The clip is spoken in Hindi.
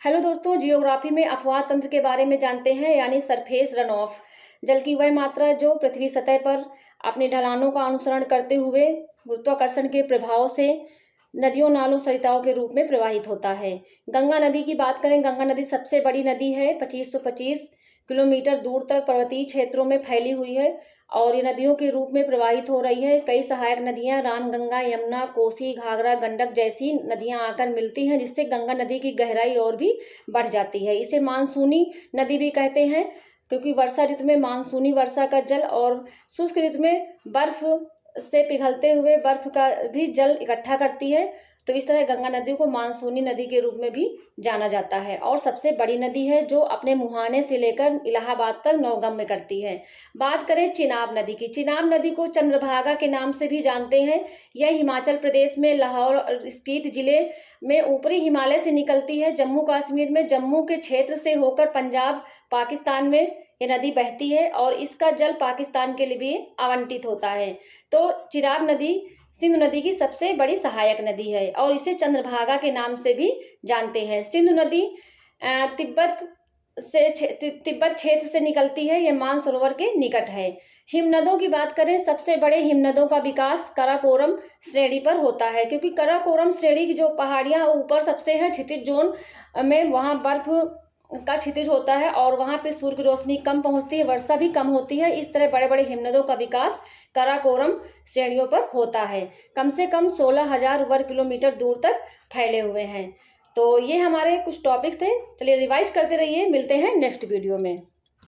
हेलो दोस्तों, जियोग्राफी में अपवाह तंत्र के बारे में जानते हैं, यानी सरफेस रन ऑफ। जल की वह मात्रा जो पृथ्वी सतह पर अपनी ढलानों का अनुसरण करते हुए गुरुत्वाकर्षण के प्रभाव से नदियों, नालों, सरिताओं के रूप में प्रवाहित होता है। गंगा नदी की बात करें, गंगा नदी सबसे बड़ी नदी है। 2525 किलोमीटर दूर तक पर्वतीय क्षेत्रों में फैली हुई है और ये नदियों के रूप में प्रवाहित हो रही है। कई सहायक नदियां रामगंगा, यमुना, कोसी, घाघरा, गंडक जैसी नदियां आकर मिलती हैं, जिससे गंगा नदी की गहराई और भी बढ़ जाती है। इसे मानसूनी नदी भी कहते हैं, क्योंकि वर्षा ऋतु में मानसूनी वर्षा का जल और शुष्क ऋतु में बर्फ से पिघलते हुए बर्फ का भी जल इकट्ठा करती है। तो इस तरह गंगा नदी को मानसूनी नदी के रूप में भी जाना जाता है और सबसे बड़ी नदी है, जो अपने मुहाने से लेकर इलाहाबाद तक नौगम्य करती है। बात करें चिनाब नदी की, चिनाब नदी को चंद्रभागा के नाम से भी जानते हैं। यह हिमाचल प्रदेश में लाहौर और स्पीति जिले में ऊपरी हिमालय से निकलती है। जम्मू कश्मीर में जम्मू के क्षेत्र से होकर पंजाब, पाकिस्तान में ये नदी बहती है और इसका जल पाकिस्तान के लिए भी आवंटित होता है। तो चिनाब नदी सिंधु नदी की सबसे बड़ी सहायक नदी है और इसे चंद्रभागा के नाम से भी जानते हैं। सिंधु नदी तिब्बत क्षेत्र से निकलती है। यह मानसरोवर के निकट है। हिमनदों की बात करें, सबसे बड़े हिमनदों का विकास काराकोरम श्रेणी पर होता है, क्योंकि काराकोरम श्रेणी की जो पहाड़ियां ऊपर सबसे है क्षितिज जोन में, वहां बर्फ का क्षितिज होता है और वहां पे सूर्य की रोशनी कम पहुंचती है, वर्षा भी कम होती है। इस तरह बड़े बड़े हिमनदों का विकास काराकोरम श्रेणियों पर होता है। कम से कम 16,000 वर्ग किलोमीटर दूर तक फैले हुए हैं। तो ये हमारे कुछ टॉपिक्स थे। चलिए रिवाइज करते रहिए, मिलते हैं नेक्स्ट वीडियो में।